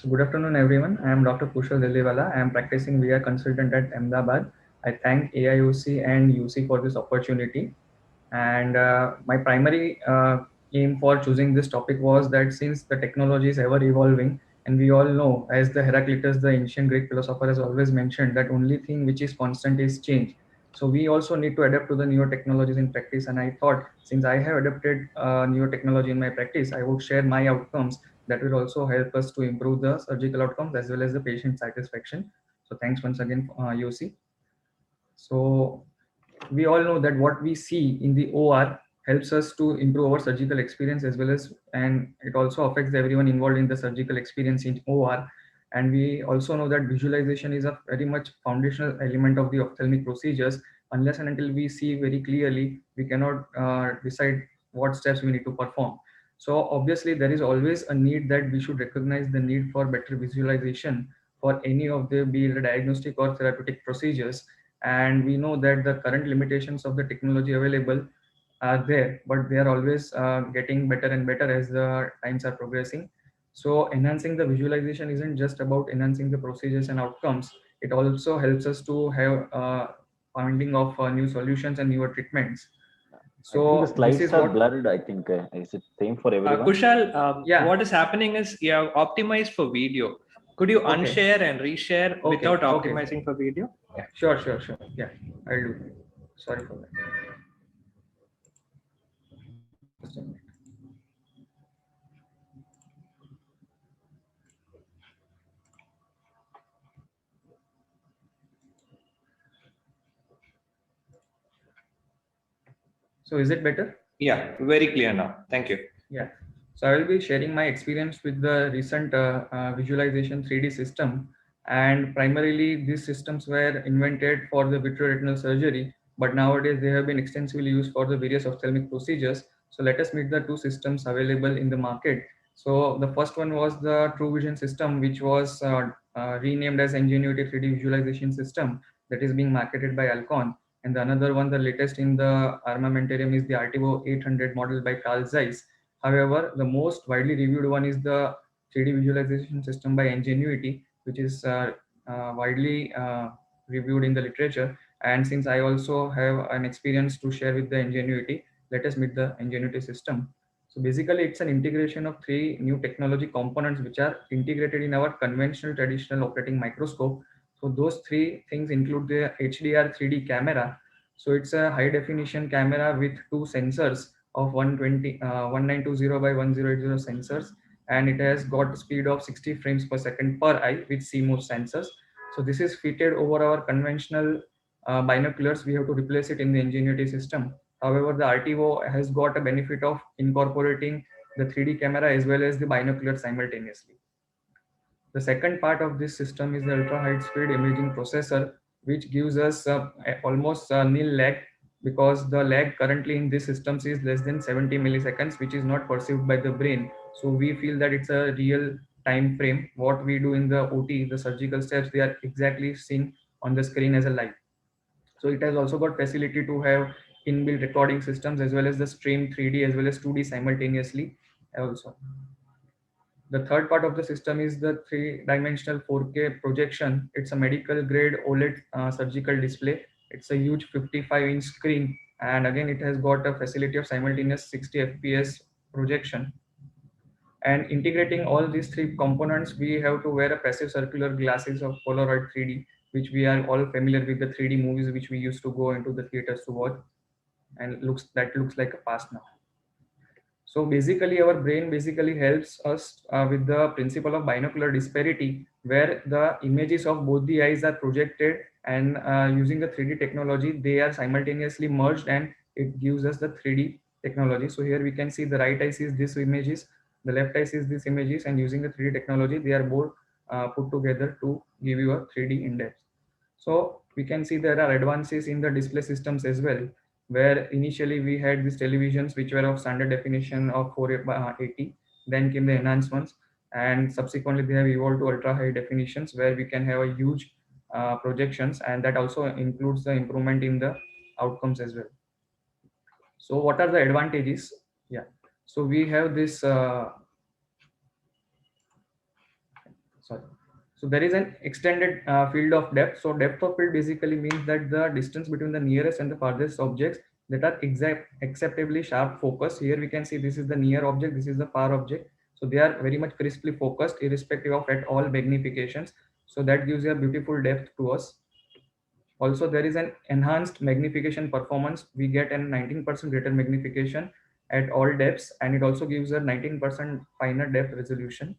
So good afternoon, everyone. I am Dr. Kushal Delliwala. I am practicing VR consultant at Ahmedabad. I thank AIOC and UC for this opportunity. And my primary aim for choosing this topic was that since the technology is ever evolving, and we all know, as the Heraclitus, the ancient Greek philosopher, has always mentioned that only thing which is constant is change. So we also need to adapt to the newer technologies in practice. And I thought, since I have adapted newer technology in my practice, I would share my outcomes that will also help us to improve the surgical outcomes as well as the patient satisfaction. So thanks once again, UC. So we all know that what we see in the OR helps us to improve our surgical experience as well as, and it also affects everyone involved in the surgical experience in OR. And we also know that visualization is a very much foundational element of the ophthalmic procedures. Unless and until we see very clearly, we cannot decide what steps we need to perform. So obviously there is always a need that we should recognize the need for better visualization for any of the, be it diagnostic or therapeutic procedures. And we know that the current limitations of the technology available are there, but they are always getting better and better as the times are progressing. So enhancing the visualization isn't just about enhancing the procedures and outcomes. It also helps us to have finding of new solutions and newer treatments. I think the So this slides is are what, blurred. I think is it same for everyone? Kushal, yeah. what is happening is you have optimized for video. Could you Okay. unshare and reshare Okay. without Okay. optimizing for video? Yeah. Sure. Sure. Sure. Yeah. I'll do. Sorry for that. Just a minute. So is it better? Yeah, very clear now. Thank you. Yeah. So I will be sharing my experience with the recent visualization 3D system. And primarily, these systems were invented for the vitreoretinal surgery, but nowadays they have been extensively used for the various ophthalmic procedures. So let us meet the two systems available in the market. So the first one was the True Vision system, which was renamed as Ingenuity 3D Visualization System, that is being marketed by Alcon. And the another one, the latest in the armamentarium, is the Artivo 800 model by Carl Zeiss. However, the most widely reviewed one is the 3D visualization system by Ingenuity, which is widely reviewed in the literature. And since I also have an experience to share with the Ingenuity, let us meet the Ingenuity system. So basically, it's an integration of three new technology components which are integrated in our conventional traditional operating microscope. So those three things include the HDR 3D camera. So it's a high definition camera with two sensors of 1920 by 1080 sensors, and it has got speed of 60 frames per second per eye with CMOS sensors. So this is fitted over our conventional binoculars. We have to replace it in the Ingenuity system. However, the RTO has got a benefit of incorporating the 3D camera as well as the binocular simultaneously. The second part of this system is the ultra high speed imaging processor, which gives us almost nil lag, because the lag currently in these systems is less than 70 milliseconds, which is not perceived by the brain. So we feel that it's a real time frame. What we do in the OT, the surgical steps, they are exactly seen on the screen as a live. So it has also got facility to have inbuilt recording systems as well as the stream 3D as well as 2D simultaneously also. The third part of the system is the three-dimensional 4K projection. It's a medical grade OLED surgical display. It's a huge 55-inch screen, and again, it has got a facility of simultaneous 60 FPS projection. And integrating all these three components, we have to wear a passive circular glasses of Polaroid 3D, which we are all familiar with, the 3D movies which we used to go into the theaters to watch, and looks like a past now. So basically, our brain basically helps us with the principle of binocular disparity, where the images of both the eyes are projected, and using the 3D technology, they are simultaneously merged, and it gives us the 3D technology. So here we can see the right eye sees this images, the left eye sees this images, and using the 3D technology, they are both put together to give you a 3D index. So we can see there are advances in the display systems as well, where initially we had these televisions which were of standard definition of 480, then came the enhanced ones, and subsequently they have evolved to ultra high definitions where we can have a huge projections, and that also includes the improvement in the outcomes as well. So what are the advantages? Yeah, so we have this sorry. So there is an extended field of depth. So depth of field basically means that the distance between the nearest and the farthest objects that are acceptably sharp focus. Here we can see this is the near object, this is the far object. So they are very much crisply focused irrespective of at all magnifications. So that gives a beautiful depth to us. Also, there is an enhanced magnification performance. We get a 19% greater magnification at all depths, and it also gives a 19% finer depth resolution.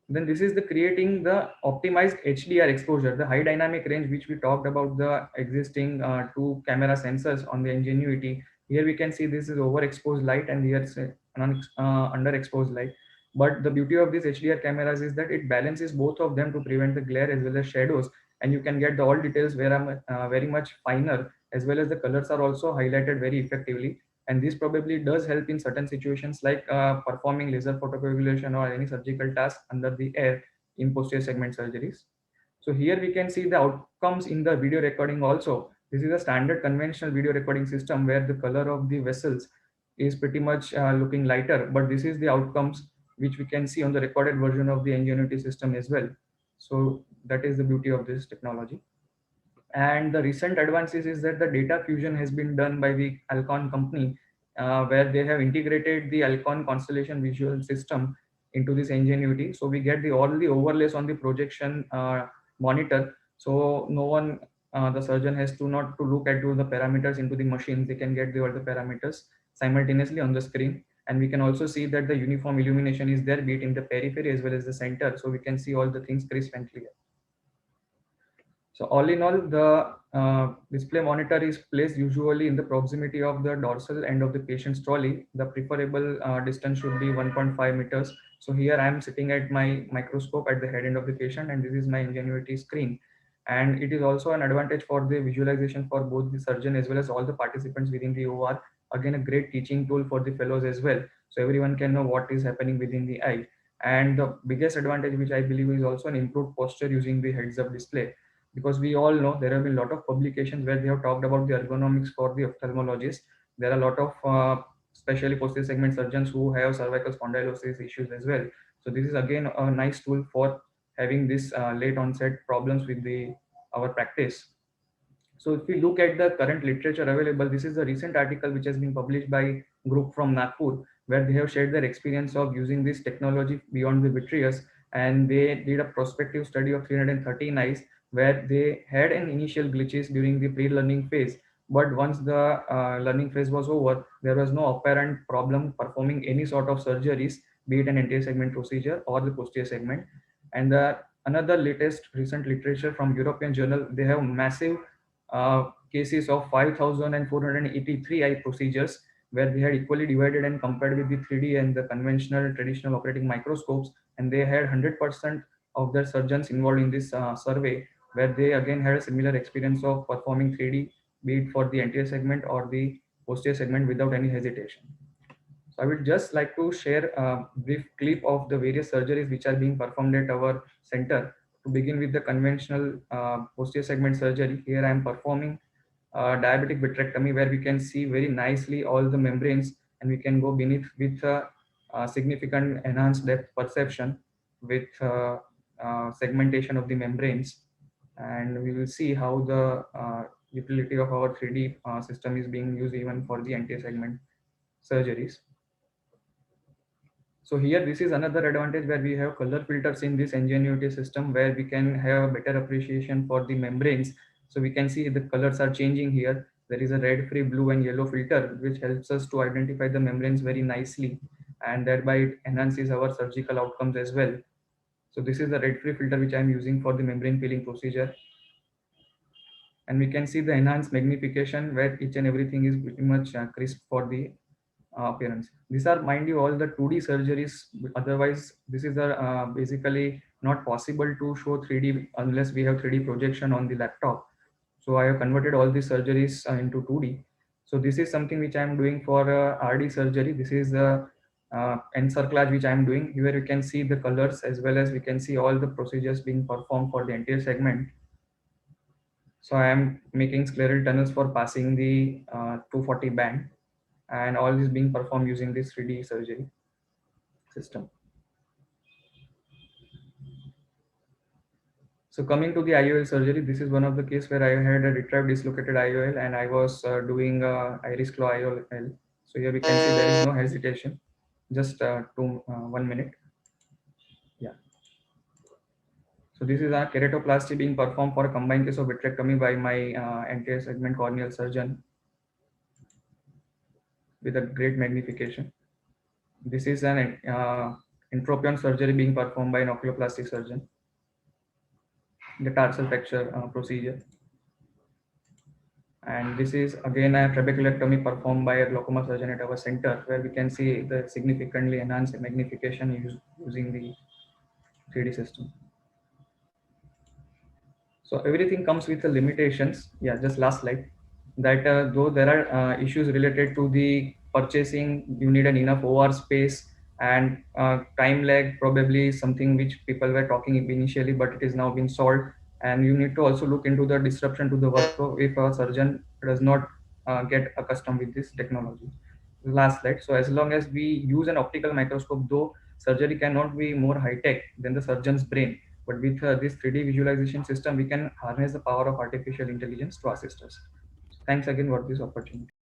Then this is the creating the optimized HDR exposure, the high dynamic range, which we talked about the existing two camera sensors on the Ingenuity. Here we can see this is overexposed light and here it's underexposed light. But the beauty of these HDR cameras is that it balances both of them to prevent the glare as well as shadows, and you can get the all details very much finer, as well as the colors are also highlighted very effectively. And this probably does help in certain situations like performing laser photocoagulation or any surgical task under the air in posterior segment surgeries. So here we can see the outcomes in the video recording also. This is a standard conventional video recording system where the color of the vessels is pretty much looking lighter, but this is the outcomes which we can see on the recorded version of the Ingenuity system as well. So that is the beauty of this technology. And the recent advances is that the data fusion has been done by the Alcon company, where they have integrated the Alcon constellation visual system into this Ingenuity. So we get all the overlays on the projection monitor. So no one, the surgeon has to not to look at the parameters into the machine. They can get all the parameters simultaneously on the screen. And we can also see that the uniform illumination is there, be it in the periphery as well as the center. So we can see all the things crisp and clear. So all in all, the display monitor is placed usually in the proximity of the dorsal end of the patient's trolley. The preferable distance should be 1.5 meters. So here I am sitting at my microscope at the head end of the patient, and this is my Ingenuity screen. And it is also an advantage for the visualization for both the surgeon as well as all the participants within the OR. Again, a great teaching tool for the fellows as well. So everyone can know what is happening within the eye. And the biggest advantage, which I believe is also an improved posture using the heads-up display, because we all know there have been a lot of publications where they have talked about the ergonomics for the ophthalmologists. There are a lot of especially posterior segment surgeons who have cervical spondylosis issues as well. So this is again a nice tool for having this late onset problems with our practice. So if we look at the current literature available, this is a recent article which has been published by a group from Nagpur, where they have shared their experience of using this technology beyond the vitreous, and they did a prospective study of 313 eyes where they had an initial glitches during the pre-learning phase. But once the learning phase was over, there was no apparent problem performing any sort of surgeries, be it an anterior segment procedure or the posterior segment. And another latest recent literature from European journal, they have massive cases of 5,483 eye procedures where they had equally divided and compared with the 3D and the conventional traditional operating microscopes, and they had 100% of their surgeons involved in this survey, where they again had a similar experience of performing 3D, be it for the anterior segment or the posterior segment, without any hesitation. So I would just like to share a brief clip of the various surgeries which are being performed at our center. To begin with the conventional posterior segment surgery, here I am performing diabetic vitrectomy, where we can see very nicely all the membranes, and we can go beneath with significant enhanced depth perception with segmentation of the membranes. And we will see how the utility of our 3D system is being used even for the anterior segment surgeries. So here, this is another advantage where we have color filters in this Ingenuity system, where we can have a better appreciation for the membranes. So we can see the colors are changing here. There is a red, free, blue and yellow filter, which helps us to identify the membranes very nicely, and thereby it enhances our surgical outcomes as well. So this is the red free filter which I am using for the membrane peeling procedure. And we can see the enhanced magnification where each and everything is pretty much crisp for the appearance. These are, mind you, all the 2D surgeries. Otherwise, this is basically not possible to show 3D unless we have 3D projection on the laptop. So I have converted all these surgeries into 2D. So this is something which I am doing for RD surgery. This is the encerclage which I am doing. Here you can see the colors as well as we can see all the procedures being performed for the anterior segment. So I am making scleral tunnels for passing the 240 band, and all this being performed using this 3D surgery system. So coming to the IOL surgery, this is one of the case where I had a retrieved dislocated IOL and I was doing iris claw IOL. So here we can see there is no hesitation. Just 1 minute. Yeah. So this is a keratoplasty being performed for a combined case of vitrectomy by my anterior segment corneal surgeon with a great magnification. This is an entropion surgery being performed by an oculoplastic surgeon. The tarsal fracture procedure. And this is again a trabeculectomy performed by a glaucoma surgeon at our center, where we can see the significantly enhanced magnification using the 3D system. So everything comes with the limitations. Yeah, just last slide. That though there are issues related to the purchasing, you need an enough OR space and time lag, probably something which people were talking initially, but it is now being solved. And you need to also look into the disruption to the workflow if a surgeon does not get accustomed with this technology. Last slide. So as long as we use an optical microscope, though surgery cannot be more high tech than the surgeon's brain, but with this 3D visualization system, we can harness the power of artificial intelligence to assist us. Thanks again for this opportunity.